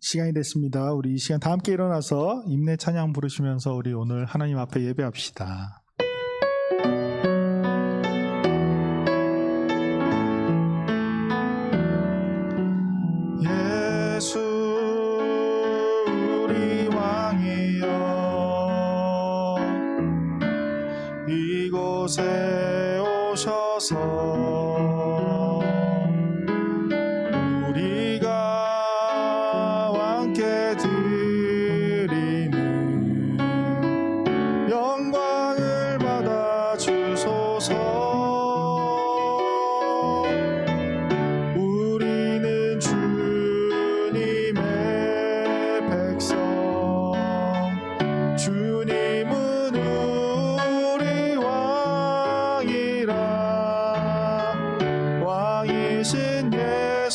시간이 됐습니다. 우리 이 시간 다 함께 일어나서 임내 찬양 부르시면서 우리 오늘 하나님 앞에 예배합시다. 예수 우리 왕이여 이곳에 오셔서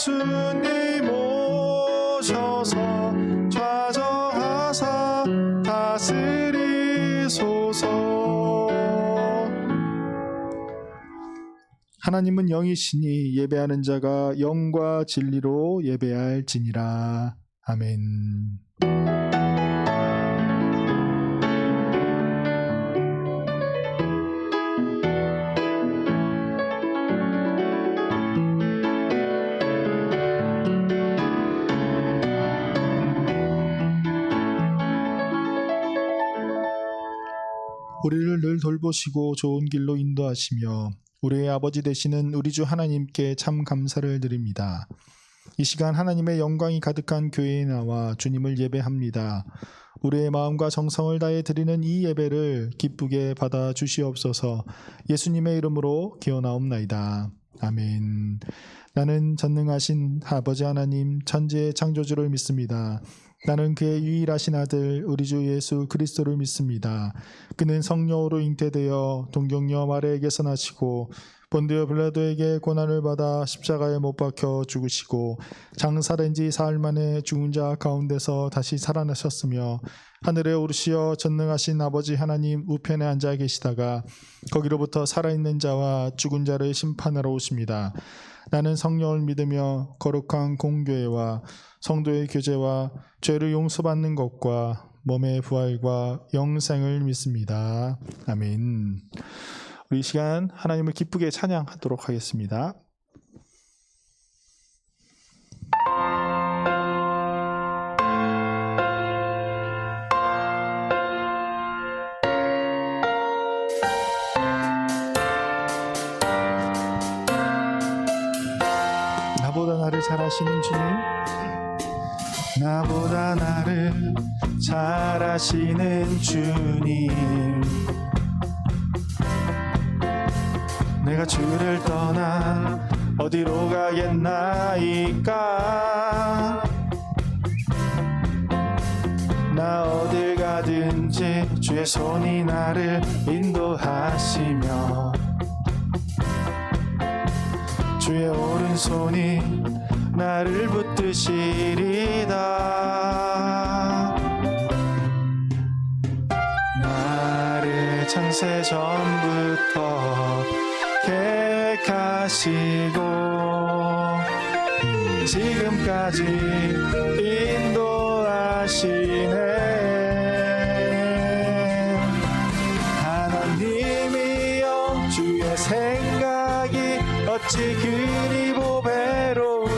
예수님 오셔서 좌정하사 다스리소서. 하나님은 영이시니 예배하는 자가 영과 진리로 예배할지니라. 아멘. 우리를 늘 돌보시고 좋은 길로 인도하시며 우리의 아버지 되시는 우리 주 하나님께 참 감사를 드립니다. 이 시간 하나님의 영광이 가득한 교회에 나와 주님을 예배합니다. 우리의 마음과 정성을 다해 드리는 이 예배를 기쁘게 받아 주시옵소서. 예수님의 이름으로 기원하옵나이다. 아멘. 나는 전능하신 아버지 하나님 천지의 창조주를 믿습니다. 나는 그의 유일하신 아들 우리 주 예수 그리스도를 믿습니다. 그는 성령으로 잉태되어 동정녀 마리아에게서 나시고 본디오 빌라도에게 고난을 받아 십자가에 못 박혀 죽으시고 장사된 지 사흘 만에 죽은 자 가운데서 다시 살아나셨으며 하늘에 오르시어 전능하신 아버지 하나님 우편에 앉아 계시다가 거기로부터 살아있는 자와 죽은 자를 심판하러 오십니다. 나는 성령을 믿으며 거룩한 공교회와 성도의 교제와 죄를 용서받는 것과 몸의 부활과 영생을 믿습니다. 아멘. 우리 이 시간 하나님을 기쁘게 찬양하도록 하겠습니다. 나보다 나를 잘 아시는 주님, 나보다 나를 잘 아시는 주님, 내가 주를 떠나 어디로 가겠나이까. 나 어딜 가든지 주의 손이 나를 인도하시며 주의 오른손이 나를 붙드시리다. 나를 창세 전부터 계획하시고 지금까지 인도하시네. 하나님이여 주의 생각이 어찌 그리 보배로우신지요.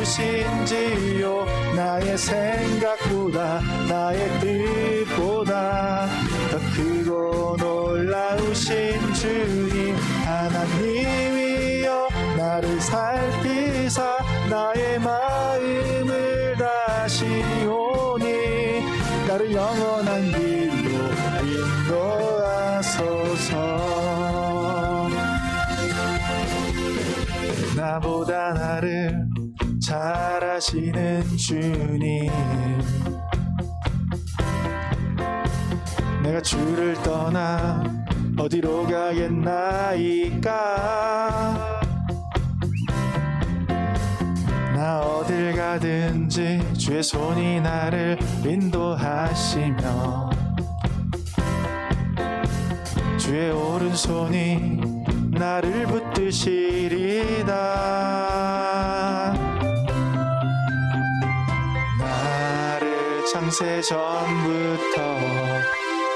나의 생각보다 나의 뜻보다 더 크고 놀라우신 주님, 하나님이여 나를 살피사 나의 마음을 다시오니 나를 영원한 길로 인도하소서. 나보다 나를 잘 아시는 주님, 내가 주를 떠나 어디로 가겠나이까. 나 어딜 가든지 주의 손이 나를 인도하시며 주의 오른손이 나를 붙드시리다. 창세 전부터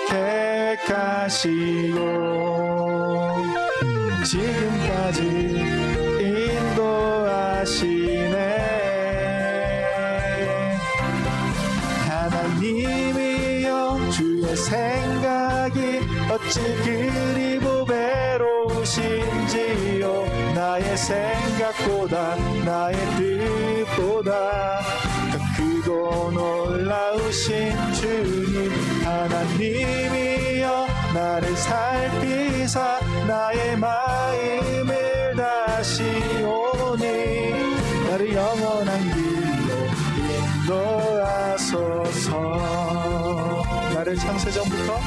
계획하시고 지금까지 인도하시네. 하나님이여 주의 생각이 어찌 그리 보배로우신지요. 나의 생각보다 나의 뜻보다 더 크고 놀라우신 주님. 하나님이여 나를 살피사 나의 마음을 다시오니 나를 영원한 길로 인도하소서. 나를 창세전부터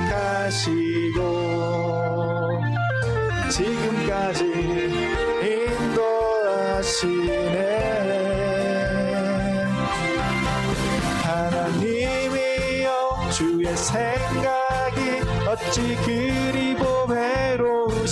계획하시고 지금까지 인도하시네. 하나님이여 주의 생각이 어찌 그리 보배로우신지요.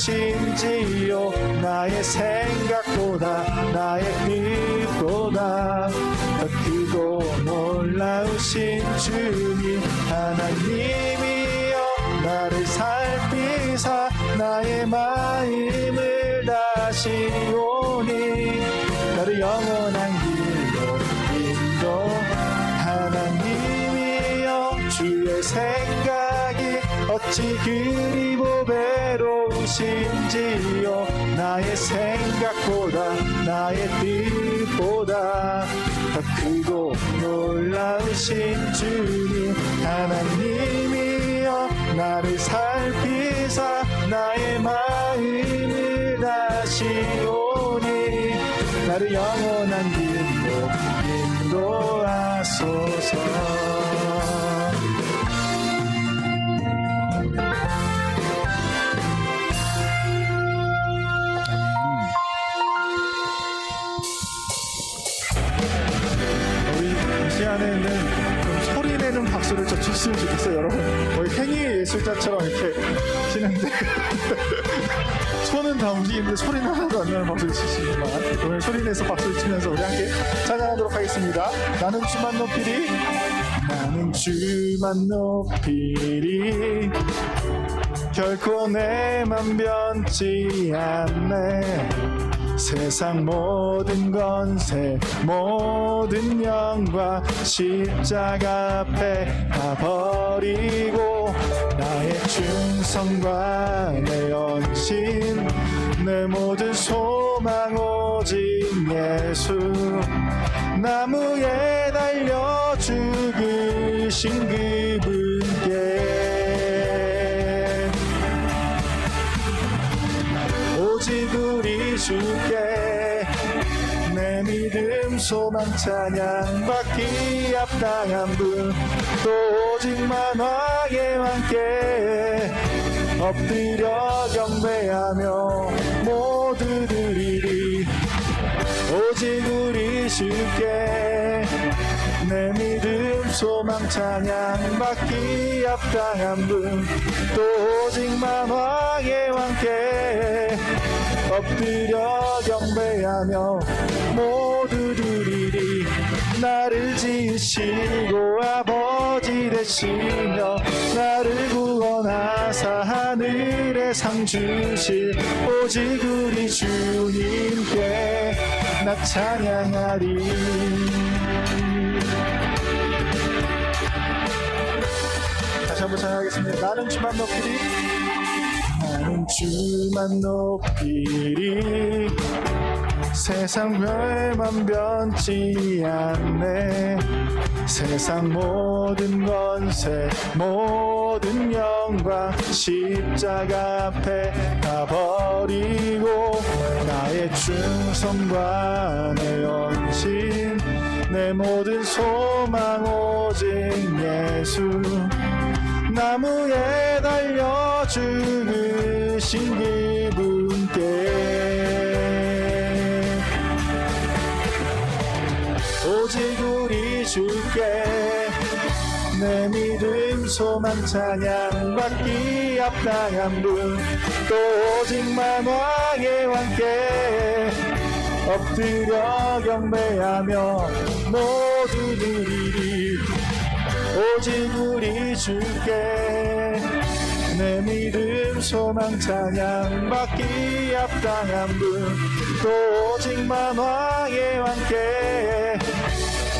나의 생각보다 나의 뜻보다 더 크고 놀라우신 주님. 하나님이여 나를 살피사 나의 마음을 다시오니 나를 영원한 길로 인도. 하나님이여 주의 생각이 어찌 그리 보배로우신지요. 나의 생각보다 나의 뜻보다 더 크고 놀라우신 주님. 하나님이여 나를 살피사 나의 마음을 다시오니 나를 영원한 길로 인도하소서. 이 시간에는 좀 소리내는 박수를 좀 주시면 좋겠어요. 여러분 거의 행위 예술자처럼 이렇게 치는데 손은 다 움직이는데 소리는 하나도 안 나는 박수를 치시지만 오늘 소리내서 박수를 치면서 우리 함께 찬양하도록 하겠습니다. 나는 주만 높이리, 나는 주만 높이리, 결코 내 맘 변치 않네. 세상 모든 권세 모든 영광 십자가 앞에 다 버리고 나의 충성과 내 헌신 내 모든 소망 오직 예수. 나무에 달려 죽으신 그분께 오직 우리 주께 내 믿음 소망 찬양 받기 합당한 분. 또 오직만 왕의 왕께 엎드려 경배하며 모두 드리리. 오직 우리 주께 내 믿음 소망 찬양 받기 합당한 분. 또 오직만 왕의 왕께 엎드려 경배하며 모두 드리리. 나를 지으시고 아버지 되시며 나를 구원하사 하늘에 상 주실 오직 우리 주님께 나 찬양하리. 다시 한번 찬양하겠습니다. 나는 주만 높이리, 나는 주만 높이리, 세상 별만 변치 않네. 세상 모든 권세 모든 영광 십자가 앞에 다 버리고 나의 충성과 내 헌신 내 모든 소망 오직 예수. 나무에 달려 죽으신 그분께 오직 우리 주께 내 믿음 소망 찬양 받기 합당한 분. 또 오직만 왕의 왕께 엎드려 경배하며 모두 누리리. 오직 우리 주께 내 믿음 소망 찬양 받기 합당한 분, 또 오직만 왕의 왕께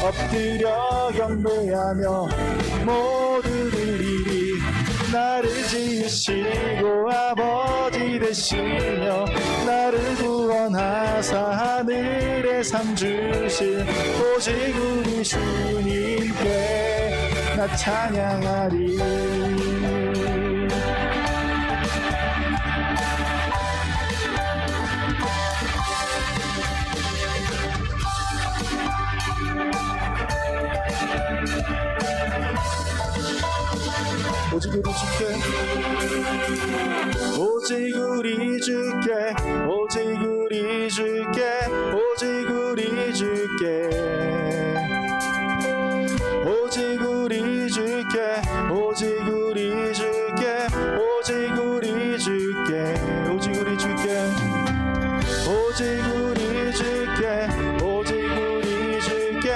엎드려 경배하며 모두 누리리. 나를 지으시고 아버지 되시며 나를 구원하사 하늘에 상 주신 오직 우리 주님께 나 찬양하리. 오직 우리 주께 오직 우리 주께 오직 우리 주께 오직 우리 주께 오직 우리 주께 오직 우리 주께 오직 우리 주께 오직 우리 주께 오직 우리 주께 오직 우리 주께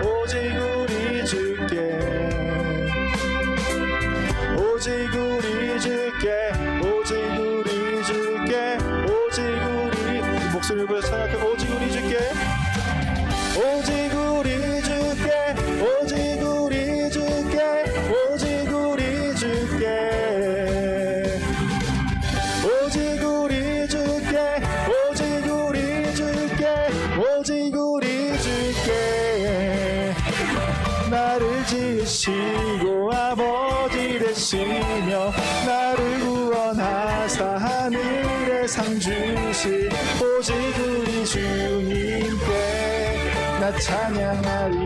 오직 우리 주께 오직 우리 주께 오직 우리 주께 오직 우리 목소리를 불러 찬양해. 오직 우리 주께 오직 우리 주께 오직 우리 주께 오직 우리 주께 오직 우리 주께 오직 우리 주께 오직 우리 주께 나를 지으시고 아버지 되시며 나를 구원하사 하늘에 상 주신 오직 우리 주님께 나 찬양하리.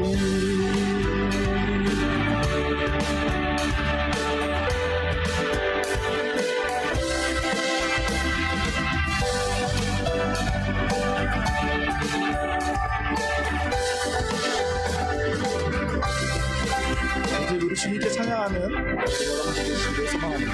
우리 주님께 찬양하는 여러분들 되시기를 소망합니다.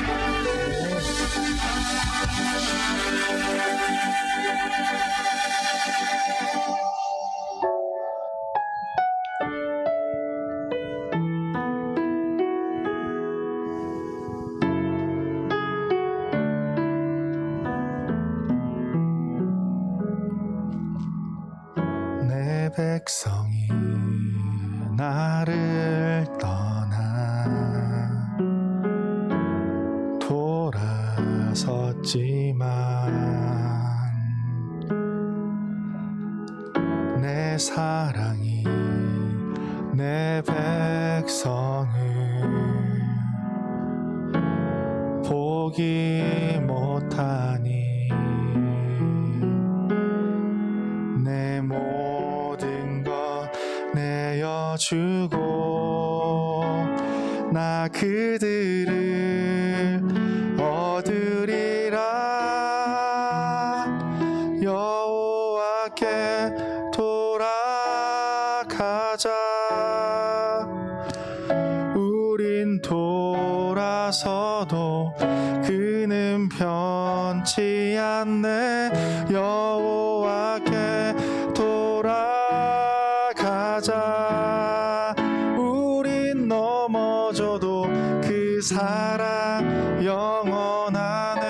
내 백성이 나를 떠나 돌아섰지만 내 사랑이 내 백성을 보기 못하니 내 모든 것 내어주고 나 그들을 얻으리라. 여호와께 돌아가자. 우린 돌아서도 그는 편치 않네. 여호와께 돌아가자. 우린 넘어져도 그 사랑 영원하네.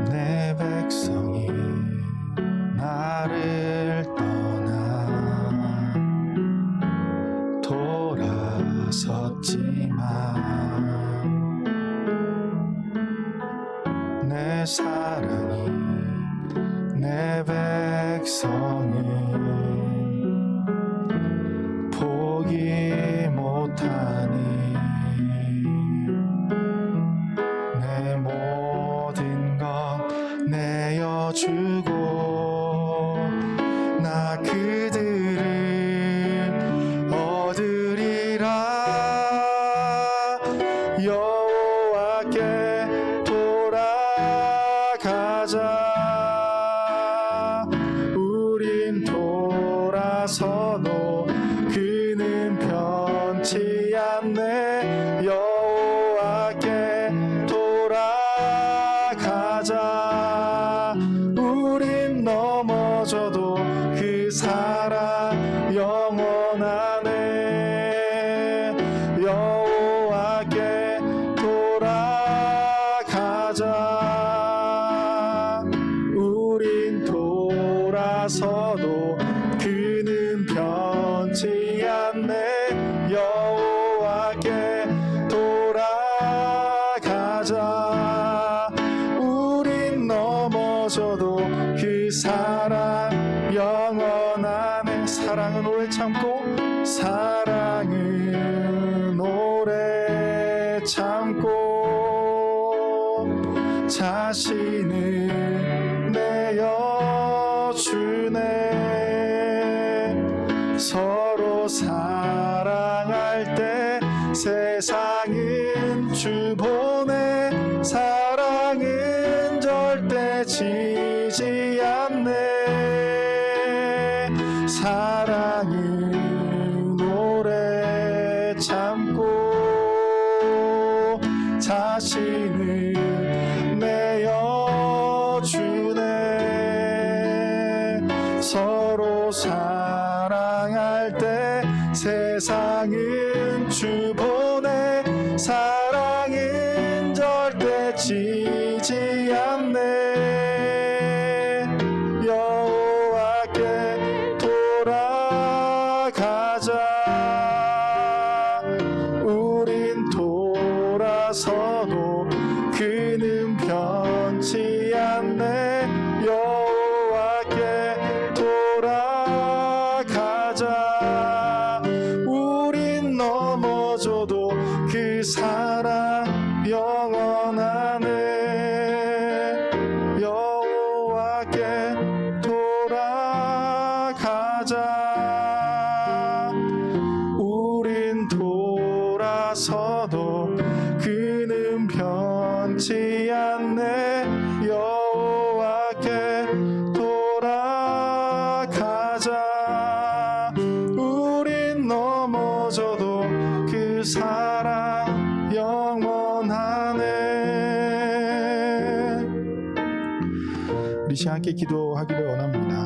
내 백성이 나를 떠나 돌아섰지만 내 사랑이 내 백성을 보기 못하니 내 모든 것 내어주고 나 그들을 얻으리라. 여호와께 돌아가자. 우린 돌아서도 넘어져도 그 사랑 영원하네. 여호와께 돌아가자. 우린 돌아서도 그는 변치 않네. 여호와께 돌아가자. 우린 넘어져도 그 사랑 영원하네. 사랑은 오래 참고, 사랑은 오래 참고, 자신을 내어주네. 서로 사랑할 때 세상은 주 보내. 사랑은 절대 지지 않네. 사랑은 오래 참고, 자신을 내어주네. 서로 사랑할 때 세상은 주 보내. 사랑은 절대 지지 않네. 여호와께 돌아가자. 우린 돌아서도 그는 변치 않네. 여호와께 돌아가자. 우린 넘어져도 그 사랑 영원하네. 여호와께 돌아가자. 우린 돌아서도 그는 변치 않네. 여호와께 돌아가자. 우린 넘어져도 그 사랑 영원하네. 우리 시간 함께 기도하기를 원합니다.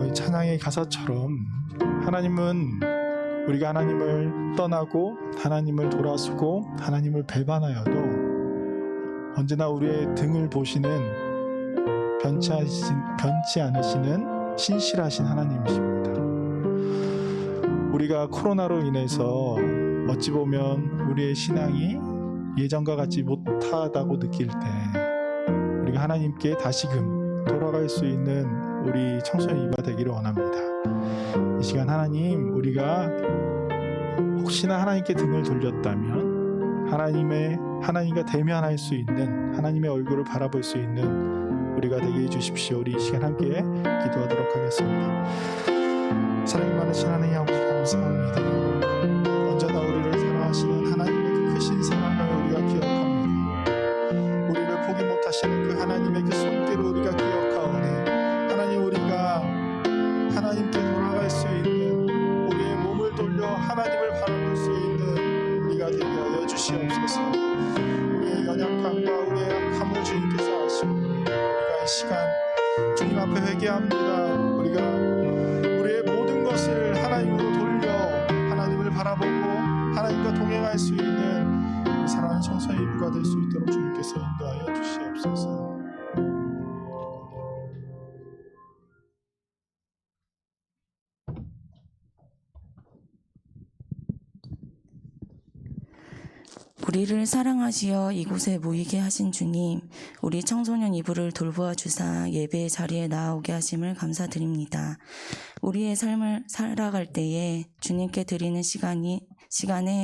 이 찬양의 가사처럼 하나님은 우리가 하나님을 떠나고 하나님을 돌아서고 하나님을 배반하여도 언제나 우리의 등을 보시는 변치 않으시는 신실하신 하나님이십니다. 우리가 코로나로 인해서 어찌 보면 우리의 신앙이 예전과 같지 못하다고 느낄 때 우리가 하나님께 다시금 돌아갈 수 있는 우리 청소년 이브가 되기를 원합니다. 이 시간 하나님, 우리가 혹시나 하나님께 등을 돌렸다면 하나님과 대면할 수 있는, 하나님의 얼굴을 바라볼 수 있는 우리가 되게 해주십시오. 우리 이 시간 함께 기도하도록 하겠습니다. 사랑이 많으신 하나님 아버지 감사합니다. 언제나 우리를 사랑하시는 하나님의 그 크신 사랑을 우리가 기억합니다. 우리를 포기 못하시는 그 하나님의 그 손길을 우리가 기억하오니 하나님, 우리가 하나님께 돌아갈 수 있는, 우리의 몸을 돌려 하나님을 바라볼 수 있는 우리가 되게 하여 주시옵소서. 우리의 연약함과 우리의 약함을 주님께서 아시고 우리가 이 시간 주님 앞에 회개합니다. 우리가 우리의 모든 것을 하나님으로 돌려 하나님을 바라보고 하나님과 동행할 수 있는 사랑하는 청소년 이브가 될 수 있도록 주님께서 인도하여 주시옵소서. 우리를 사랑하시어 이곳에 모이게 하신 주님, 우리 청소년 이브를 돌보아 주사 예배의 자리에 나아오게 하심을 감사드립니다. 우리의 삶을 살아갈 때에 주님께 드리는 시간에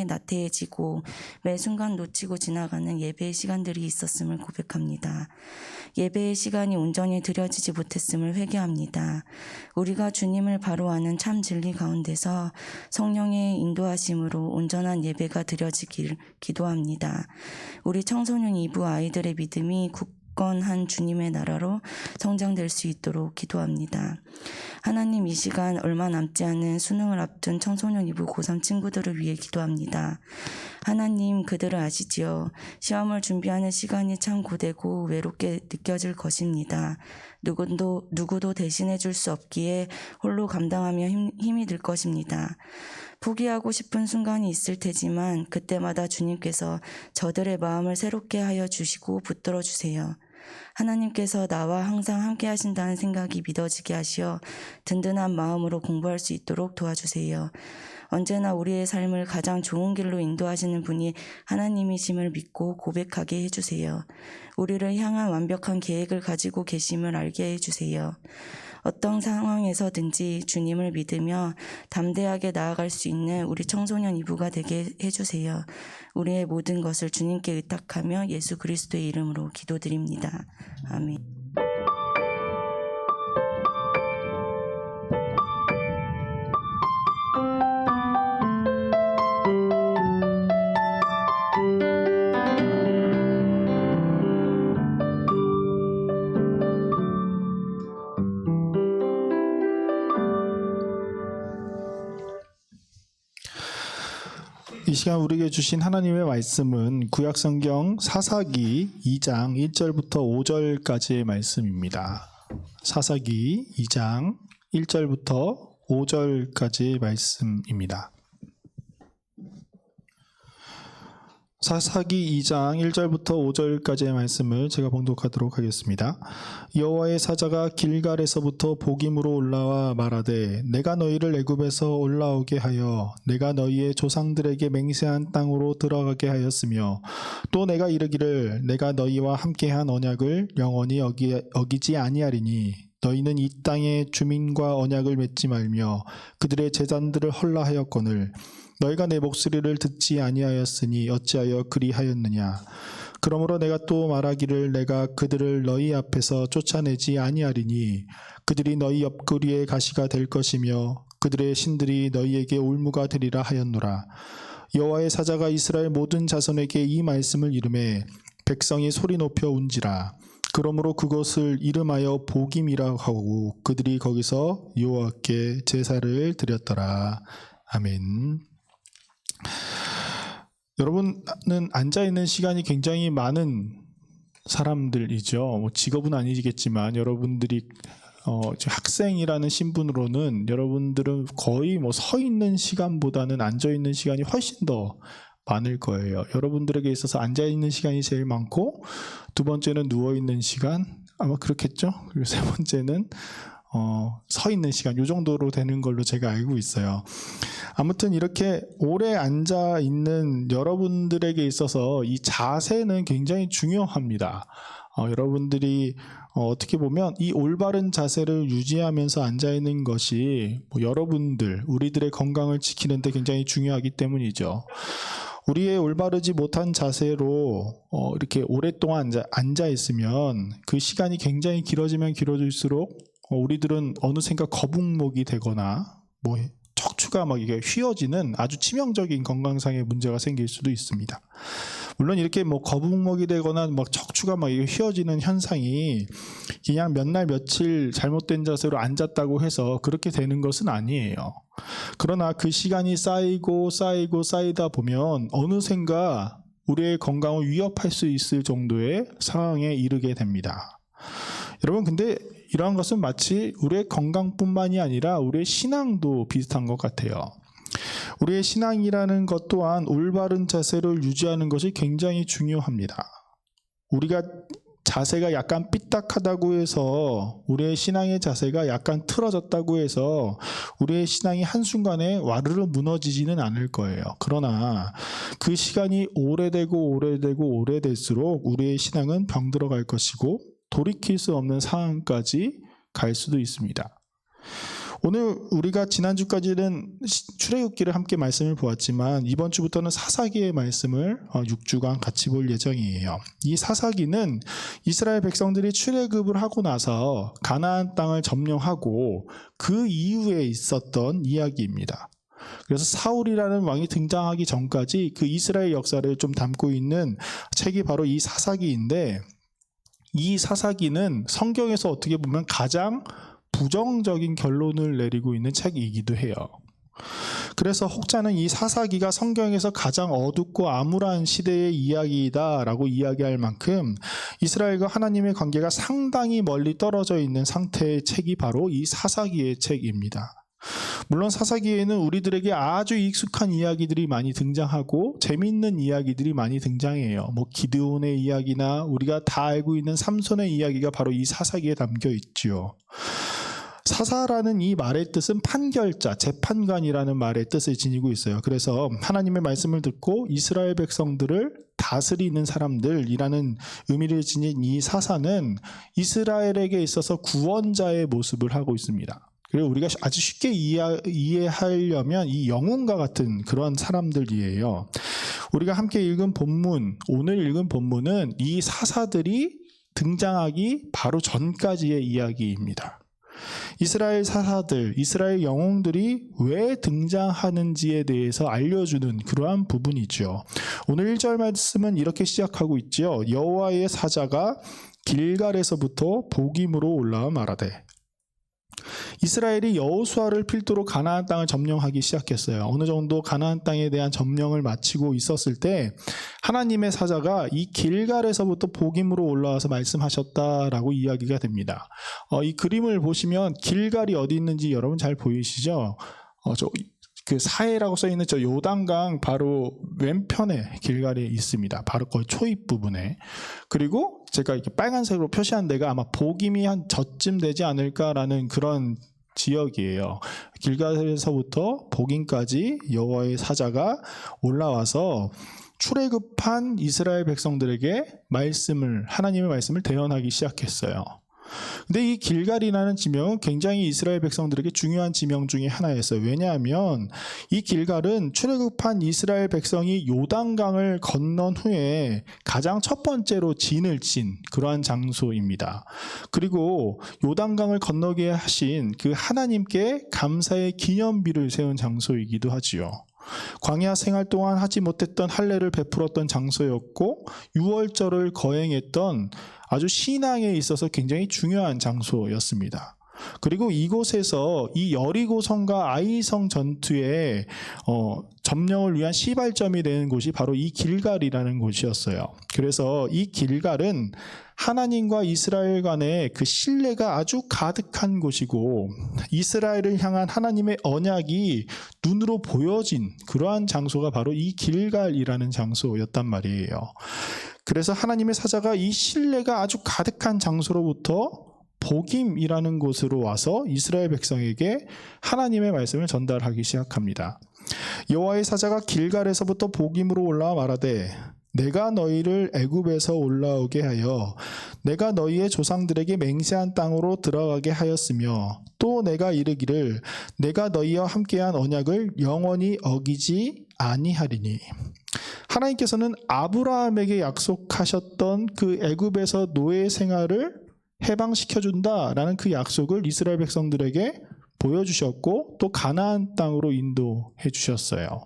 나태해지고 매 순간 놓치고 지나가는 예배의 시간들이 있었음을 고백합니다. 예배의 시간이 온전히 드려지지 못했음을 회개합니다. 우리가 주님을 바로 아는 참 진리 가운데서 성령의 인도하심으로 온전한 예배가 드려지길 기도합니다. 우리 청소년 이브 아이들의 믿음이 굳건한 주님의 나라로 성장될 수 있도록 기도합니다. 하나님, 이 시간 얼마 남지 않은 수능을 앞둔 청소년 2부 고3 친구들을 위해 기도합니다. 하나님, 그들을 아시지요. 시험을 준비하는 시간이 참 고되고 외롭게 느껴질 것입니다. 누구도 대신해 줄 수 없기에 홀로 감당하며 힘이 들 것입니다. 포기하고 싶은 순간이 있을 테지만 그때마다 주님께서 저들의 마음을 새롭게 하여 주시고 붙들어 주세요. 하나님께서 나와 항상 함께 하신다는 생각이 믿어지게 하시어 든든한 마음으로 공부할 수 있도록 도와주세요. 언제나 우리의 삶을 가장 좋은 길로 인도하시는 분이 하나님이심을 믿고 고백하게 해주세요. 우리를 향한 완벽한 계획을 가지고 계심을 알게 해주세요. 어떤 상황에서든지 주님을 믿으며 담대하게 나아갈 수 있는 우리 청소년 2부가 되게 해주세요. 우리의 모든 것을 주님께 의탁하며 예수 그리스도의 이름으로 기도드립니다. 아멘. 이 시간 우리에게 주신 하나님의 말씀은 구약성경 사사기 2장 1절부터 5절까지의 말씀입니다. 사사기 2장 1절부터 5절까지의 말씀입니다. 사사기 2장 1절부터 5절까지의 말씀을 제가 봉독하도록 하겠습니다. 여호와의 사자가 길갈에서부터 복임으로 올라와 말하되 내가 너희를 애굽에서 올라오게 하여 내가 너희의 조상들에게 맹세한 땅으로 들어가게 하였으며 또 내가 이르기를 내가 너희와 함께한 언약을 영원히 어기지 아니하리니 너희는 이 땅의 주민과 언약을 맺지 말며 그들의 제단들을 헐라하였거늘 너희가 내 목소리를 듣지 아니하였으니 어찌하여 그리하였느냐. 그러므로 내가 또 말하기를 내가 그들을 너희 앞에서 쫓아내지 아니하리니 그들이 너희 옆구리의 가시가 될 것이며 그들의 신들이 너희에게 올무가 되리라 하였노라. 여호와의 사자가 이스라엘 모든 자손에게 이 말씀을 이르매 백성이 소리 높여 운지라. 그러므로 그것을 이름하여 복임이라 하고 그들이 거기서 여호와께 제사를 드렸더라. 아멘. 여러분은 앉아있는 시간이 굉장히 많은 사람들이죠. 직업은 아니겠지만 여러분들이 학생이라는 신분으로는 여러분들은 거의 서 있는 시간보다는 앉아있는 시간이 훨씬 더 많을 거예요. 여러분들에게 있어서 앉아있는 시간이 제일 많고 두 번째는 누워있는 시간 아마 그렇겠죠. 그리고 세 번째는 서 있는 시간 이 정도로 되는 걸로 제가 알고 있어요. 아무튼 이렇게 오래 앉아 있는 여러분들에게 있어서 이 자세는 굉장히 중요합니다. 여러분들이 어떻게 보면 이 올바른 자세를 유지하면서 앉아 있는 것이 여러분들 우리들의 건강을 지키는 데 굉장히 중요하기 때문이죠. 우리의 올바르지 못한 자세로 이렇게 오랫동안 앉아 있으면 그 시간이 굉장히 길어지면 길어질수록 우리들은 어느샌가 거북목이 되거나 척추가 이게 휘어지는 아주 치명적인 건강상의 문제가 생길 수도 있습니다. 물론 이렇게 거북목이 되거나 척추가 이게 휘어지는 현상이 그냥 몇 날 며칠 잘못된 자세로 앉았다고 해서 그렇게 되는 것은 아니에요. 그러나 그 시간이 쌓이다 보면 어느샌가 우리의 건강을 위협할 수 있을 정도의 상황에 이르게 됩니다. 여러분, 근데 이러한 것은 마치 우리의 건강뿐만이 아니라 우리의 신앙도 비슷한 것 같아요. 우리의 신앙이라는 것 또한 올바른 자세를 유지하는 것이 굉장히 중요합니다. 우리가 자세가 약간 삐딱하다고 해서 우리의 신앙의 자세가 약간 틀어졌다고 해서 우리의 신앙이 한순간에 와르르 무너지지는 않을 거예요. 그러나 그 시간이 오래될수록 우리의 신앙은 병들어갈 것이고 돌이킬 수 없는 상황까지 갈 수도 있습니다. 오늘 우리가 지난주까지는 출애굽기를 함께 말씀을 보았지만 이번 주부터는 사사기의 말씀을 6주간 같이 볼 예정이에요. 이 사사기는 이스라엘 백성들이 출애굽을 하고 나서 가나안 땅을 점령하고 그 이후에 있었던 이야기입니다. 그래서 사울이라는 왕이 등장하기 전까지 그 이스라엘 역사를 좀 담고 있는 책이 바로 이 사사기인데 이 사사기는 성경에서 어떻게 보면 가장 부정적인 결론을 내리고 있는 책이기도 해요. 그래서 혹자는 이 사사기가 성경에서 가장 어둡고 암울한 시대의 이야기이다라고 이야기할 만큼 이스라엘과 하나님의 관계가 상당히 멀리 떨어져 있는 상태의 책이 바로 이 사사기의 책입니다. 물론 사사기에는 우리들에게 아주 익숙한 이야기들이 많이 등장하고 재미있는 이야기들이 많이 등장해요. 뭐 기드온의 이야기나 우리가 다 알고 있는 삼손의 이야기가 바로 이 사사기에 담겨 있죠. 사사라는 이 말의 뜻은 판결자, 재판관이라는 말의 뜻을 지니고 있어요. 그래서 하나님의 말씀을 듣고 이스라엘 백성들을 다스리는 사람들이라는 의미를 지닌 이 사사는 이스라엘에게 있어서 구원자의 모습을 하고 있습니다. 그리고 우리가 아주 쉽게 이해하려면 이 영웅과 같은 그런 사람들이에요. 우리가 함께 읽은 본문, 오늘 읽은 본문은 이 사사들이 등장하기 바로 전까지의 이야기입니다. 이스라엘 사사들, 이스라엘 영웅들이 왜 등장하는지에 대해서 알려주는 그러한 부분이죠. 오늘 1절 말씀은 이렇게 시작하고 있죠. 여호와의 사자가 길갈에서부터 복임으로 올라와 말하되. 이스라엘이 여호수아를 필두로 가나안 땅을 점령하기 시작했어요. 어느 정도 가나안 땅에 대한 점령을 마치고 있었을 때 하나님의 사자가 이 길갈에서부터 복임으로 올라와서 말씀하셨다라고 이야기가 됩니다. 이 그림을 보시면 길갈이 어디 있는지 여러분 잘 보이시죠? 그 사해라고 써 있는 저 요단강 바로 왼편에 길갈이 있습니다. 바로 거의 초입 부분에. 그리고 제가 이렇게 빨간색으로 표시한 데가 아마 복임이 한 저쯤 되지 않을까라는 그런 지역이에요. 길갈에서부터 복임까지 여호와의 사자가 올라와서 출애굽한 이스라엘 백성들에게 하나님의 말씀을 대언하기 시작했어요. 근데 이 길갈이라는 지명은 굉장히 이스라엘 백성들에게 중요한 지명 중에 하나였어요. 왜냐하면 이 길갈은 출애굽한 이스라엘 백성이 요단강을 건넌 후에 가장 첫 번째로 진을 친 그러한 장소입니다. 그리고 요단강을 건너게 하신 그 하나님께 감사의 기념비를 세운 장소이기도 하지요. 광야 생활 동안 하지 못했던 할례를 베풀었던 장소였고 유월절을 거행했던 아주 신앙에 있어서 굉장히 중요한 장소였습니다. 그리고 이곳에서 이 여리고성과 아이성 전투에 점령을 위한 시발점이 되는 곳이 바로 이 길갈이라는 곳이었어요. 그래서 이 길갈은 하나님과 이스라엘 간의 그 신뢰가 아주 가득한 곳이고 이스라엘을 향한 하나님의 언약이 눈으로 보여진 그러한 장소가 바로 이 길갈이라는 장소였단 말이에요. 그래서 하나님의 사자가 이 신뢰가 아주 가득한 장소로부터 복임이라는 곳으로 와서 이스라엘 백성에게 하나님의 말씀을 전달하기 시작합니다. 여호와의 사자가 길갈에서부터 복임으로 올라와 말하되 내가 너희를 애굽에서 올라오게 하여 내가 너희의 조상들에게 맹세한 땅으로 들어가게 하였으며 또 내가 이르기를 내가 너희와 함께한 언약을 영원히 어기지 아니하리니. 하나님께서는 아브라함에게 약속하셨던 그 애굽에서 노예 생활을 해방시켜준다라는 그 약속을 이스라엘 백성들에게 보여주셨고 또 가나안 땅으로 인도해 주셨어요.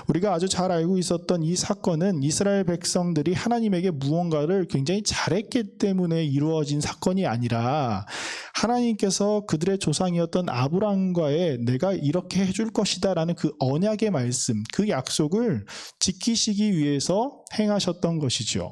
우리가 아주 잘 알고 있었던 이 사건은 이스라엘 백성들이 하나님에게 무언가를 굉장히 잘했기 때문에 이루어진 사건이 아니라 하나님께서 그들의 조상이었던 아브라함과의 내가 이렇게 해줄 것이다 라는 그 언약의 말씀, 그 약속을 지키시기 위해서 행하셨던 것이죠.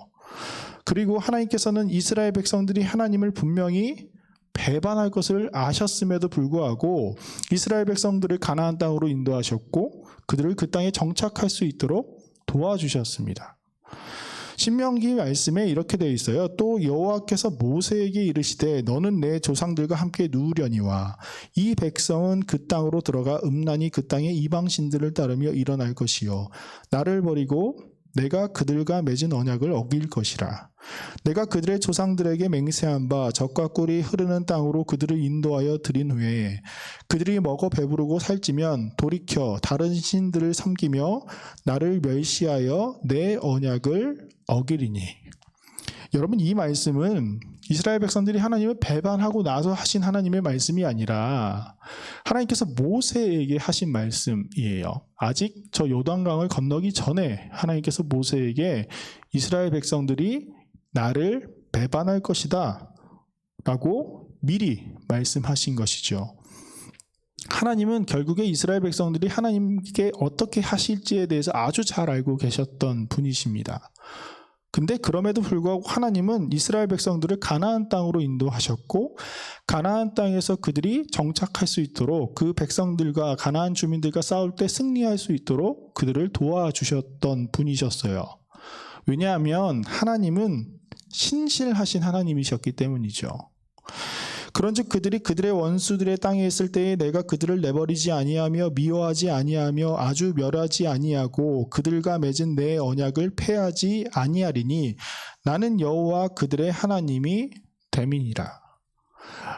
그리고 하나님께서는 이스라엘 백성들이 하나님을 분명히 배반할 것을 아셨음에도 불구하고 이스라엘 백성들을 가나안 땅으로 인도하셨고 그들을 그 땅에 정착할 수 있도록 도와주셨습니다. 신명기 말씀에 이렇게 되어 있어요. 또 여호와께서 모세에게 이르시되 너는 내 조상들과 함께 누우려니와 이 백성은 그 땅으로 들어가 음란히 그 땅의 이방신들을 따르며 일어날 것이요 나를 버리고 내가 그들과 맺은 언약을 어길 것이라. 내가 그들의 조상들에게 맹세한 바 젖과 꿀이 흐르는 땅으로 그들을 인도하여 들인 후에 그들이 먹어 배부르고 살찌면 돌이켜 다른 신들을 섬기며 나를 멸시하여 내 언약을 어기리니. 여러분, 이 말씀은 이스라엘 백성들이 하나님을 배반하고 나서 하신 하나님의 말씀이 아니라 하나님께서 모세에게 하신 말씀이에요. 아직 저 요단강을 건너기 전에 하나님께서 모세에게 이스라엘 백성들이 나를 배반할 것이다 라고 미리 말씀하신 것이죠. 하나님은 결국에 이스라엘 백성들이 하나님께 어떻게 하실지에 대해서 아주 잘 알고 계셨던 분이십니다. 근데 그럼에도 불구하고 하나님은 이스라엘 백성들을 가나안 땅으로 인도하셨고, 가나안 땅에서 그들이 정착할 수 있도록, 그 백성들과 가나안 주민들과 싸울 때 승리할 수 있도록 그들을 도와주셨던 분이셨어요. 왜냐하면 하나님은 신실하신 하나님이셨기 때문이죠. 그런즉 그들이 그들의 원수들의 땅에 있을 때에 내가 그들을 내버리지 아니하며 미워하지 아니하며 아주 멸하지 아니하고 그들과 맺은 내 언약을 폐하지 아니하리니 나는 여호와 그들의 하나님이 됨이니라.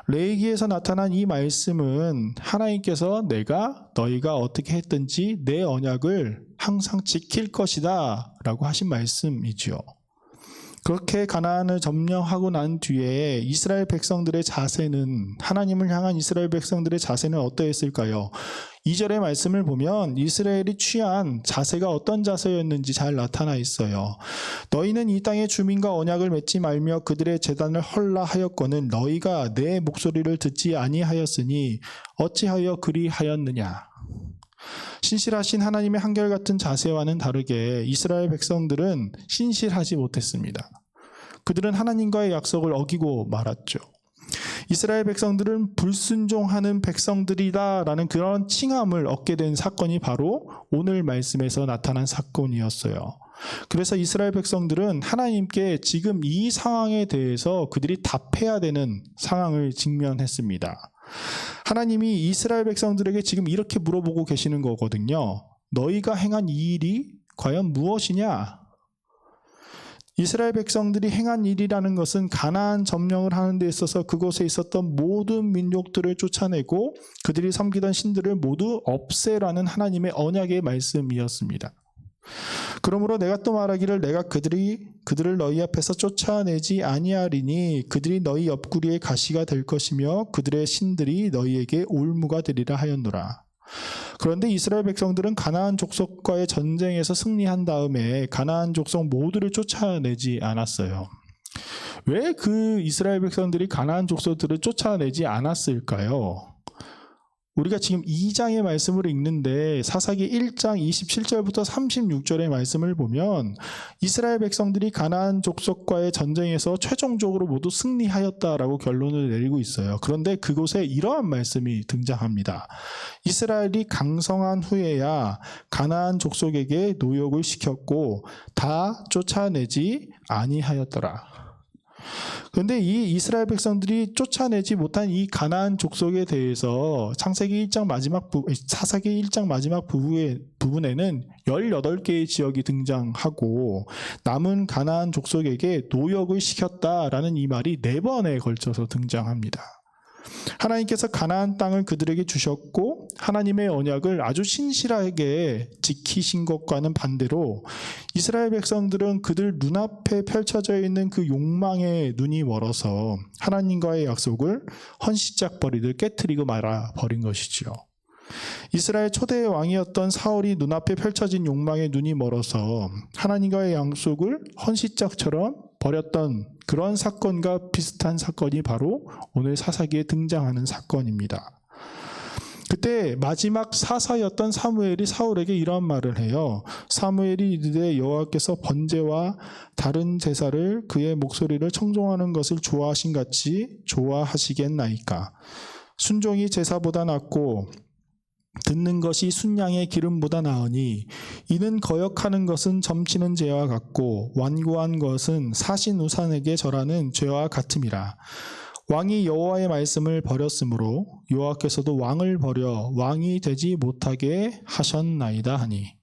레위기에서 나타난 이 말씀은 하나님께서 내가 너희가 어떻게 했든지 내 언약을 항상 지킬 것이다 라고 하신 말씀이죠. 그렇게 가나안을 점령하고 난 뒤에 이스라엘 백성들의 자세는, 하나님을 향한 이스라엘 백성들의 자세는 어떠했을까요? 2절의 말씀을 보면 이스라엘이 취한 자세가 어떤 자세였는지 잘 나타나 있어요. 너희는 이 땅의 주민과 언약을 맺지 말며 그들의 제단을 헐라 하였거늘 너희가 내 목소리를 듣지 아니하였으니 어찌하여 그리하였느냐. 신실하신 하나님의 한결같은 자세와는 다르게 이스라엘 백성들은 신실하지 못했습니다. 그들은 하나님과의 약속을 어기고 말았죠. 이스라엘 백성들은 불순종하는 백성들이다라는 그런 칭함을 얻게 된 사건이 바로 오늘 말씀에서 나타난 사건이었어요. 그래서 이스라엘 백성들은 하나님께 지금 이 상황에 대해서 그들이 답해야 되는 상황을 직면했습니다. 하나님이 이스라엘 백성들에게 지금 이렇게 물어보고 계시는 거거든요. 너희가 행한 이 일이 과연 무엇이냐? 이스라엘 백성들이 행한 일이라는 것은 가나안 점령을 하는 데 있어서 그곳에 있었던 모든 민족들을 쫓아내고 그들이 섬기던 신들을 모두 없애라는 하나님의 언약의 말씀이었습니다. 그러므로 내가 또 말하기를 내가 그들을 너희 앞에서 쫓아내지 아니하리니 그들이 너희 옆구리에 가시가 될 것이며 그들의 신들이 너희에게 올무가 되리라 하였노라. 그런데 이스라엘 백성들은 가나안 족속과의 전쟁에서 승리한 다음에 가나안 족속 모두를 쫓아내지 않았어요. 왜 그 이스라엘 백성들이 가나안 족속들을 쫓아내지 않았을까요? 우리가 지금 2장의 말씀을 읽는데 사사기 1장 27절부터 36절의 말씀을 보면 이스라엘 백성들이 가나안 족속과의 전쟁에서 최종적으로 모두 승리하였다라고 결론을 내리고 있어요. 그런데 그곳에 이러한 말씀이 등장합니다. 이스라엘이 강성한 후에야 가나안 족속에게 노역을 시켰고 다 쫓아내지 아니하였더라. 그런데 이 이스라엘 백성들이 쫓아내지 못한 이 가나안 족속에 대해서 사사기 1장 마지막 부분에는 18개의 지역이 등장하고 남은 가나안 족속에게 노역을 시켰다라는 이 말이 4번에 걸쳐서 등장합니다. 하나님께서 가나안 땅을 그들에게 주셨고 하나님의 언약을 아주 신실하게 지키신 것과는 반대로 이스라엘 백성들은 그들 눈앞에 펼쳐져 있는 그 욕망에 눈이 멀어서 하나님과의 약속을 헌시작 버리듯 깨트리고 말아 버린 것이지요. 이스라엘 초대 왕이었던 사울이 눈앞에 펼쳐진 욕망에 눈이 멀어서 하나님과의 약속을 헌시작처럼 버렸던 그런 사건과 비슷한 사건이 바로 오늘 사사기에 등장하는 사건입니다. 그때 마지막 사사였던 사무엘이 사울에게 이런 말을 해요. 사무엘이 이르되 여호와께서 번제와 다른 제사를 그의 목소리를 청종하는 것을 좋아하신 같이 좋아하시겠나이까. 순종이 제사보다 낫고 듣는 것이 순양의 기름보다 나으니 이는 거역하는 것은 점치는 죄와 같고 완고한 것은 사신 우산에게 절하는 죄와 같음이라. 왕이 여호와의 말씀을 버렸으므로 여호와께서도 왕을 버려 왕이 되지 못하게 하셨나이다 하니.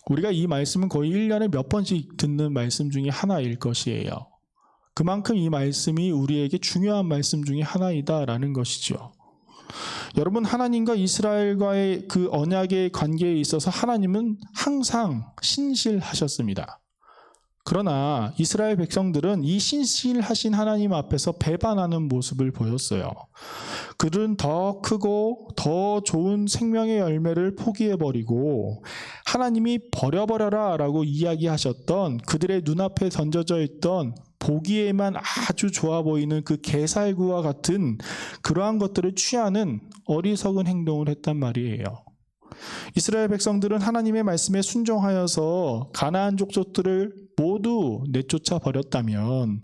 우리가 이 말씀은 거의 1년에 몇 번씩 듣는 말씀 중에 하나일 것이에요. 그만큼 이 말씀이 우리에게 중요한 말씀 중에 하나이다라는 것이죠. 여러분, 하나님과 이스라엘과의 그 언약의 관계에 있어서 하나님은 항상 신실하셨습니다. 그러나 이스라엘 백성들은 이 신실하신 하나님 앞에서 배반하는 모습을 보였어요. 그들은 더 크고 더 좋은 생명의 열매를 포기해버리고 하나님이 버려버려라 라고 이야기하셨던 그들의 눈앞에 던져져 있던 보기에만 아주 좋아 보이는 그 게살구와 같은 그러한 것들을 취하는 어리석은 행동을 했단 말이에요. 이스라엘 백성들은 하나님의 말씀에 순종하여서 가나안 족속들을 모두 내쫓아 버렸다면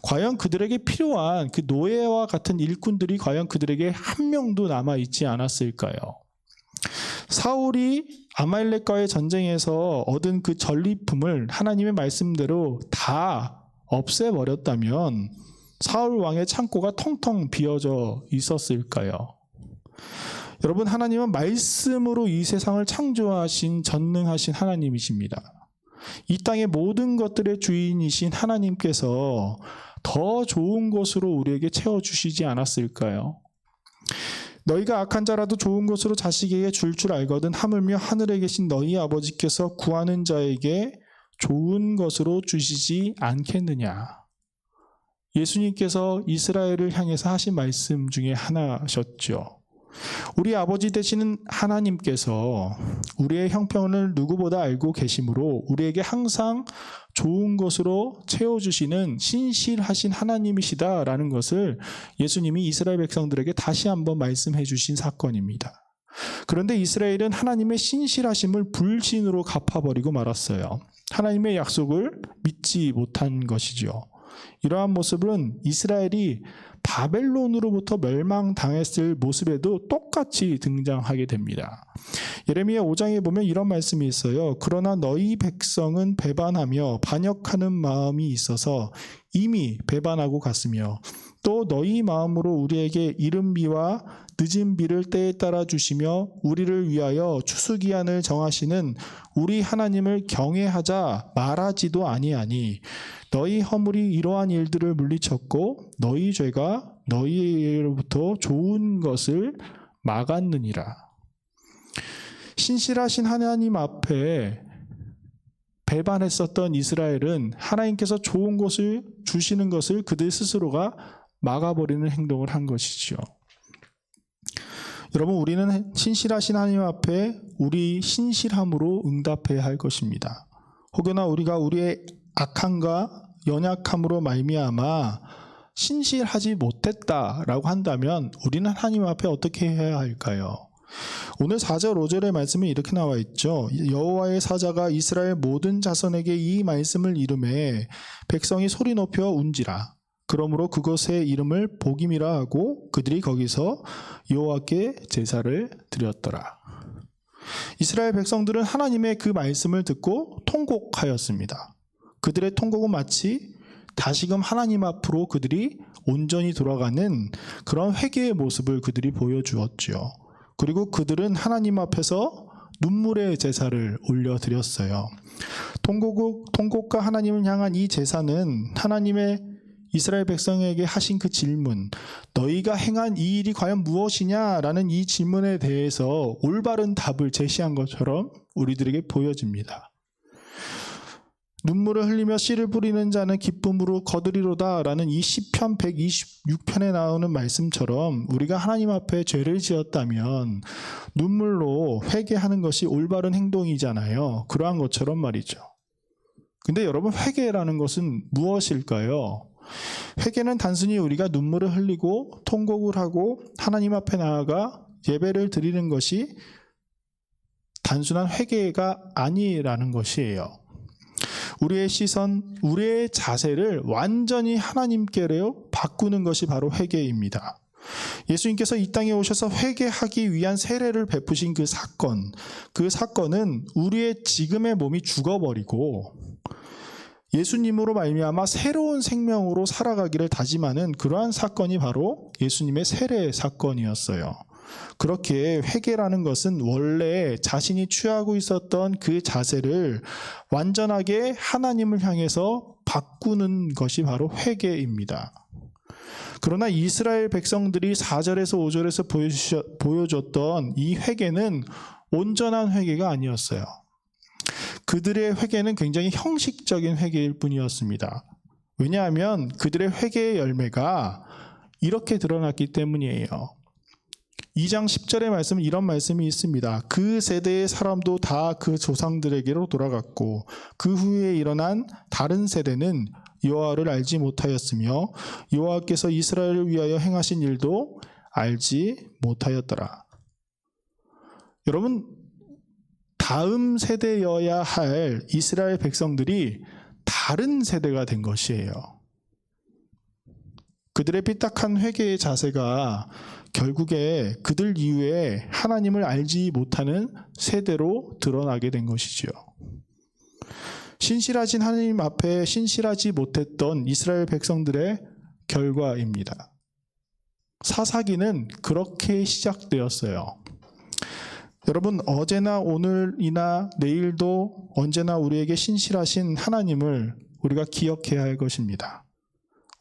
과연 그들에게 필요한 그 노예와 같은 일꾼들이 과연 그들에게 한 명도 남아 있지 않았을까요? 사울이 아말렉과의 전쟁에서 얻은 그 전리품을 하나님의 말씀대로 다 없애버렸다면 사울 왕의 창고가 텅텅 비어져 있었을까요? 여러분, 하나님은 말씀으로 이 세상을 창조하신 전능하신 하나님이십니다. 이 땅의 모든 것들의 주인이신 하나님께서 더 좋은 것으로 우리에게 채워주시지 않았을까요? 너희가 악한 자라도 좋은 것으로 자식에게 줄 알거든 하물며 하늘에 계신 너희 아버지께서 구하는 자에게 좋은 것으로 주시지 않겠느냐. 예수님께서 이스라엘을 향해서 하신 말씀 중에 하나셨죠. 우리 아버지 되시는 하나님께서 우리의 형편을 누구보다 알고 계시므로 우리에게 항상 좋은 것으로 채워주시는 신실하신 하나님이시다라는 것을 예수님이 이스라엘 백성들에게 다시 한번 말씀해 주신 사건입니다. 그런데 이스라엘은 하나님의 신실하심을 불신으로 갚아버리고 말았어요. 하나님의 약속을 믿지 못한 것이죠. 이러한 모습은 이스라엘이 바벨론으로부터 멸망당했을 모습에도 똑같이 등장하게 됩니다. 예레미야 5장에 보면 이런 말씀이 있어요. 그러나 너희 백성은 배반하며 반역하는 마음이 있어서 이미 배반하고 갔으며 또 너희 마음으로 우리에게 이른 비와 늦은 비를 때에 따라 주시며 우리를 위하여 추수기한을 정하시는 우리 하나님을 경외하자 말하지도 아니하니 너희 허물이 이러한 일들을 물리쳤고 너희 죄가 너희로부터 좋은 것을 막았느니라. 신실하신 하나님 앞에 배반했었던 이스라엘은 하나님께서 좋은 것을 주시는 것을 그들 스스로가 막아버리는 행동을 한 것이죠. 여러분, 우리는 신실하신 하나님 앞에 우리 신실함으로 응답해야 할 것입니다. 혹여나 우리가 우리의 악함과 연약함으로 말미암아 신실하지 못했다라고 한다면 우리는 하나님 앞에 어떻게 해야 할까요? 오늘 4절 5절의 말씀이 이렇게 나와 있죠. 여호와의 사자가 이스라엘 모든 자손에게 이 말씀을 이르매 백성이 소리 높여 운지라. 그러므로 그것의 이름을 복임이라 하고 그들이 거기서 여호와께 제사를 드렸더라. 이스라엘 백성들은 하나님의 그 말씀을 듣고 통곡하였습니다. 그들의 통곡은 마치 다시금 하나님 앞으로 그들이 온전히 돌아가는 그런 회개의 모습을 그들이 보여주었죠. 그리고 그들은 하나님 앞에서 눈물의 제사를 올려드렸어요. 통곡과 하나님을 향한 이 제사는 하나님의 이스라엘 백성에게 하신 그 질문, 너희가 행한 이 일이 과연 무엇이냐라는 이 질문에 대해서 올바른 답을 제시한 것처럼 우리들에게 보여집니다. 눈물을 흘리며 씨를 뿌리는 자는 기쁨으로 거두리로다라는 이 시편 126편에 나오는 말씀처럼 우리가 하나님 앞에 죄를 지었다면 눈물로 회개하는 것이 올바른 행동이잖아요. 그러한 것처럼 말이죠. 근데 여러분, 회개라는 것은 무엇일까요? 회개는 단순히 우리가 눈물을 흘리고 통곡을 하고 하나님 앞에 나아가 예배를 드리는 것이 단순한 회개가 아니라는 것이에요. 우리의 시선, 우리의 자세를 완전히 하나님께로 바꾸는 것이 바로 회개입니다. 예수님께서 이 땅에 오셔서 회개하기 위한 세례를 베푸신 그 사건은 우리의 지금의 몸이 죽어버리고 예수님으로 말미암아 새로운 생명으로 살아가기를 다짐하는 그러한 사건이 바로 예수님의 세례 사건이었어요. 그렇게 회개라는 것은 원래 자신이 취하고 있었던 그 자세를 완전하게 하나님을 향해서 바꾸는 것이 바로 회개입니다. 그러나 이스라엘 백성들이 4절에서 5절에서 보여줬던 이 회개는 온전한 회개가 아니었어요. 그들의 회개는 굉장히 형식적인 회개일 뿐이었습니다. 왜냐하면 그들의 회개의 열매가 이렇게 드러났기 때문이에요. 2장 10절의 말씀은 이런 말씀이 있습니다. 그 세대의 사람도 다 그 조상들에게로 돌아갔고 그 후에 일어난 다른 세대는 여호와를 알지 못하였으며 여호와께서 이스라엘을 위하여 행하신 일도 알지 못하였더라. 여러분, 다음 세대여야 할 이스라엘 백성들이 다른 세대가 된 것이에요. 그들의 삐딱한 회개의 자세가 결국에 그들 이후에 하나님을 알지 못하는 세대로 드러나게 된 것이지요. 신실하신 하나님 앞에 신실하지 못했던 이스라엘 백성들의 결과입니다. 사사기는 그렇게 시작되었어요. 여러분, 어제나 오늘이나 내일도 언제나 우리에게 신실하신 하나님을 우리가 기억해야 할 것입니다.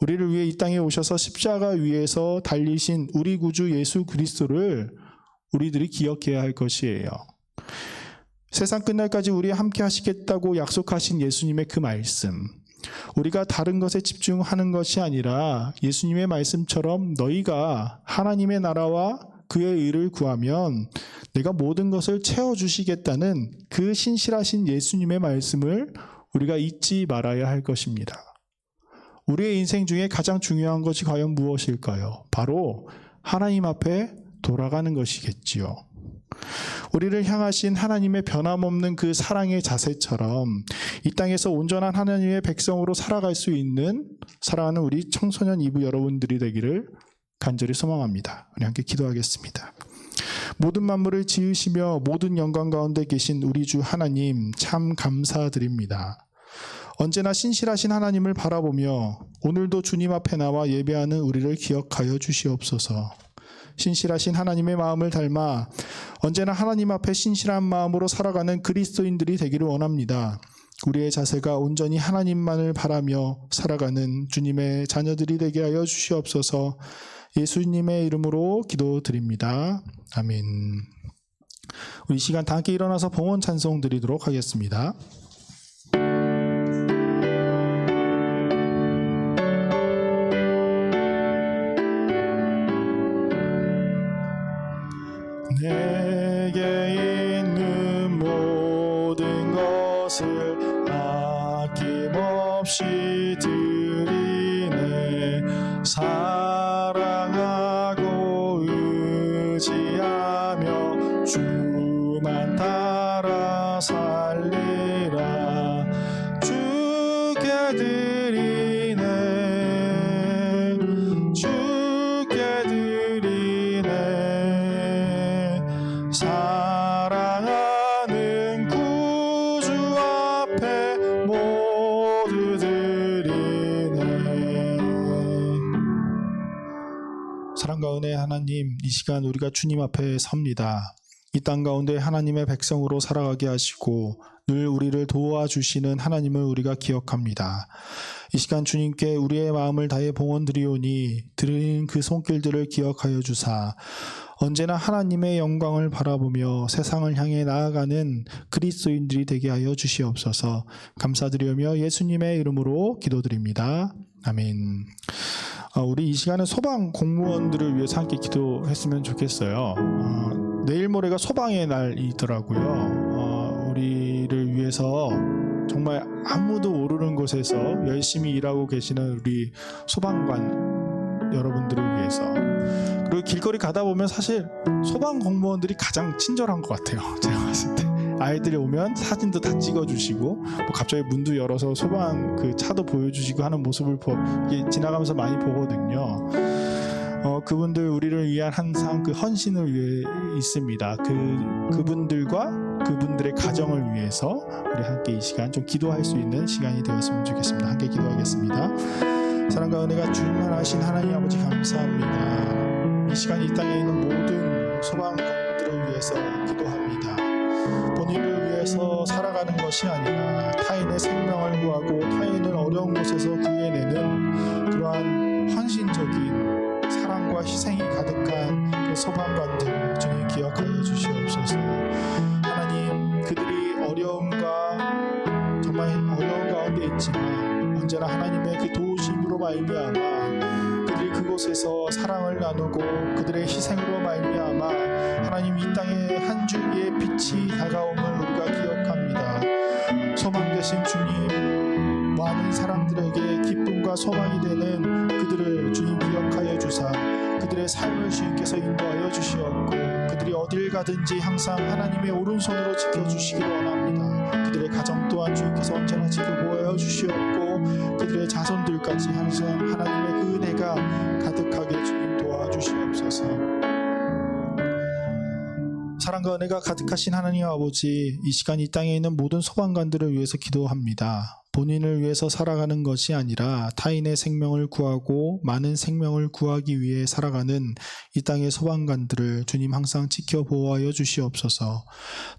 우리를 위해 이 땅에 오셔서 십자가 위에서 달리신 우리 구주 예수 그리스도를 우리들이 기억해야 할 것이에요. 세상 끝날까지 우리와 함께 하시겠다고 약속하신 예수님의 그 말씀, 우리가 다른 것에 집중하는 것이 아니라 예수님의 말씀처럼 너희가 하나님의 나라와 그의 의를 구하면 내가 모든 것을 채워주시겠다는 그 신실하신 예수님의 말씀을 우리가 잊지 말아야 할 것입니다. 우리의 인생 중에 가장 중요한 것이 과연 무엇일까요? 바로 하나님 앞에 돌아가는 것이겠지요. 우리를 향하신 하나님의 변함없는 그 사랑의 자세처럼 이 땅에서 온전한 하나님의 백성으로 살아갈 수 있는 사랑하는 우리 청소년 이부 여러분들이 되기를 간절히 소망합니다. 우리 함께 기도하겠습니다. 모든 만물을 지으시며 모든 영광 가운데 계신 우리 주 하나님 참 감사드립니다. 언제나 신실하신 하나님을 바라보며 오늘도 주님 앞에 나와 예배하는 우리를 기억하여 주시옵소서. 신실하신 하나님의 마음을 닮아 언제나 하나님 앞에 신실한 마음으로 살아가는 그리스도인들이 되기를 원합니다. 우리의 자세가 온전히 하나님만을 바라며 살아가는 주님의 자녀들이 되게 하여 주시옵소서. 예수님의 이름으로 기도드립니다. 아멘. 우리 이 시간 다 함께 일어나서 봉헌 찬송 드리도록 하겠습니다. 내게 있는 모든 것을 아낌없이 드리네. 사랑하고 의지하며 주만 따라 살리라. 주께 드리네. 주께 드리네. 사랑하는 구주 앞에 모두 드리네. 사랑과 은혜의 하나님, 이 시간 우리가 주님 앞에 섭니다. 이 땅 가운데 하나님의 백성으로 살아가게 하시고 늘 우리를 도와주시는 하나님을 우리가 기억합니다. 이 시간 주님께 우리의 마음을 다해 봉헌드리오니 드리는 그 손길들을 기억하여 주사 언제나 하나님의 영광을 바라보며 세상을 향해 나아가는 그리스도인들이 되게 하여 주시옵소서. 감사드리며 예수님의 이름으로 기도드립니다. 아멘. 우리 이 시간은 소방 공무원들을 위해서 함께 기도했으면 좋겠어요. 내일 모레가 소방의 날이더라고요. 우리를 위해서 정말 아무도 모르는 곳에서 열심히 일하고 계시는 우리 소방관 여러분들을 위해서, 그리고 길거리 가다 보면 사실 소방 공무원들이 가장 친절한 것 같아요. 제가 봤을 때 아이들이 오면 사진도 다 찍어주시고 뭐 갑자기 문도 열어서 소방 그 차도 보여주시고 하는 모습을 지나가면서 많이 보거든요. 그분들 우리를 위한 항상 그 헌신을 위해 있습니다. 그분들과 그분들의 가정을 위해서 우리 함께 이 시간 좀 기도할 수 있는 시간이 되었으면 좋겠습니다. 함께 기도하겠습니다. 사랑과 은혜가 충만하신 하나님 아버지 감사합니다. 이 시간 이 땅에 있는 모든 소방관들을 위해서 기도합니다. 본인을 위해서 살아가는 것이 아니라 타인의 생명을 구하고 타인을 어려운 곳에서 구해내는 그러한 헌신적인 사랑과 희생이 가득한 그 소방관들 주님 기억하여 주시옵소서. 하나님, 그들이 어려움과 정말 어려운 가운데 있지만 언제나 하나님의 그 도우심으로 말미암아 그들이 그곳에서 사랑을 나누고 그들의 희생으로 말미암아 하나님 이 땅에 한 줄기의 빛이 다가옴을 우리가 기억합니다. 소망 되신 주님, 많은 사람들에게 희망과 소망이 되는 그들을 주님 기억하여 주사 그들의 삶을 주님께서 인도하여 주시옵고 그들이 어딜 가든지 항상 하나님의 오른손으로 지켜주시기를 원합니다. 그들의 가정 또한 주님께서 언제나 지켜보아 주시옵고 그들의 자손들까지 항상 하나님의 그 은혜가 가득하게 주님 도와주시옵소서. 사랑과 은혜가 가득하신 하나님 아버지, 이 시간 이 땅에 있는 모든 소방관들을 위해서 기도합니다. 본인을 위해서 살아가는 것이 아니라 타인의 생명을 구하고 많은 생명을 구하기 위해 살아가는 이 땅의 소방관들을 주님 항상 지켜보아여 주시옵소서.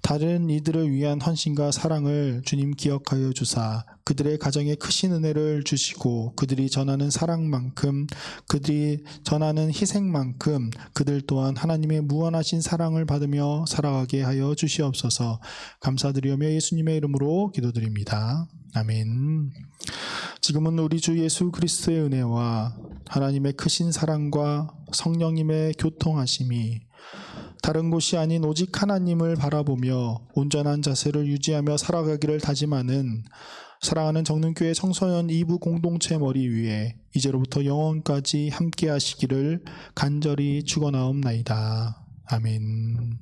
다른 이들을 위한 헌신과 사랑을 주님 기억하여 주사 그들의 가정에 크신 은혜를 주시고 그들이 전하는 사랑만큼 그들이 전하는 희생만큼 그들 또한 하나님의 무한하신 사랑을 받으며 살아가게 하여 주시옵소서. 감사드리오며 예수님의 이름으로 기도드립니다. 아멘. 지금은 우리 주 예수 그리스도의 은혜와 하나님의 크신 사랑과 성령님의 교통하심이 다른 곳이 아닌 오직 하나님을 바라보며 온전한 자세를 유지하며 살아가기를 다짐하는 사랑하는 정능교회 청소년 2부 공동체 머리 위에 이제로부터 영원까지 함께 하시기를 간절히 축원하옵나이다. 아멘.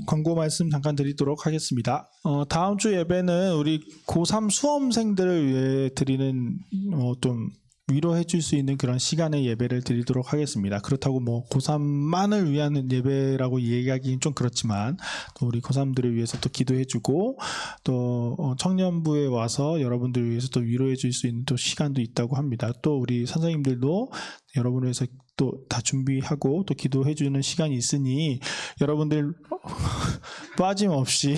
광고 말씀 잠깐 드리도록 하겠습니다. 다음 주 예배는 우리 고3 수험생들을 위해 드리는 좀 위로해 줄 수 있는 그런 시간의 예배를 드리도록 하겠습니다. 그렇다고 뭐 고3만을 위한 예배라고 얘기하기는 좀 그렇지만 또 우리 고3들을 위해서 또 기도해 주고 또 청년부에 와서 여러분들을 위해서 또 위로해 줄 수 있는 또 시간도 있다고 합니다. 또 우리 선생님들도 여러분을 위해서 또 다 준비하고 또 기도해 주는 시간이 있으니 여러분들 빠짐없이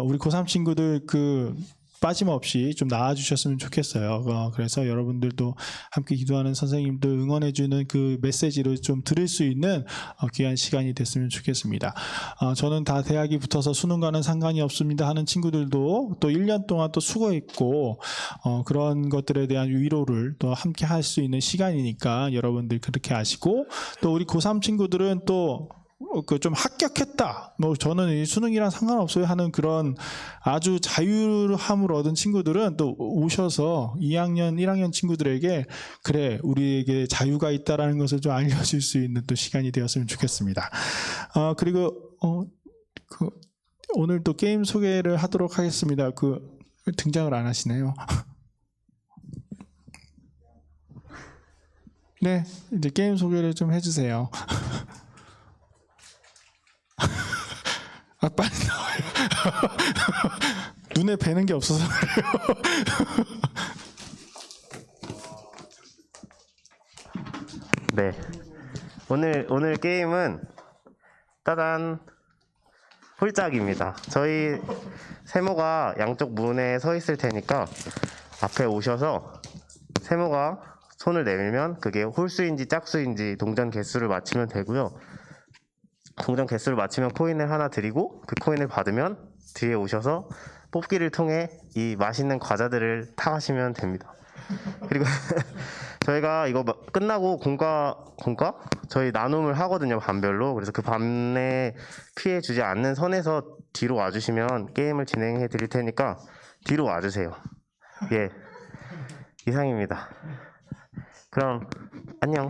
우리 고3 친구들 빠짐없이 좀 나와주셨으면 좋겠어요. 그래서 여러분들도 함께 기도하는 선생님들 응원해주는 그 메시지를 좀 들을 수 있는 귀한 시간이 됐으면 좋겠습니다. 저는 다 대학이 붙어서 수능과는 상관이 없습니다 하는 친구들도 또 1년 동안 또 수고했고 그런 것들에 대한 위로를 또 함께 할 수 있는 시간이니까 여러분들 그렇게 아시고 또 우리 고3 친구들은 또 좀 합격했다. 뭐 저는 이 수능이랑 상관없어요 하는 그런 아주 자유함을 얻은 친구들은 또 오셔서 2학년, 1학년 친구들에게 그래 우리에게 자유가 있다라는 것을 좀 알려줄 수 있는 또 시간이 되었으면 좋겠습니다. 그리고 오늘 또 게임 소개를 하도록 하겠습니다. 등장을 안 하시네요. 네, 이제 게임 소개를 좀 해주세요. 빨리 나와요. 눈에 뵈는 게 없어서 그래요. 네, 오늘 게임은 따단 홀짝입니다. 저희 세모가 양쪽 문에 서 있을 테니까 앞에 오셔서 세모가 손을 내밀면 그게 홀수인지 짝수인지 동전 개수를 맞히면 되고요. 동전 개수를 맞추면 코인을 하나 드리고 그 코인을 받으면 뒤에 오셔서 뽑기를 통해 이 맛있는 과자들을 타가시면 됩니다. 그리고 저희가 이거 끝나고 공과 저희 나눔을 하거든요. 반별로. 그래서 그 반에 피해 주지 않는 선에서 뒤로 와주시면 게임을 진행해 드릴 테니까 뒤로 와주세요. 예, 이상입니다. 그럼 안녕.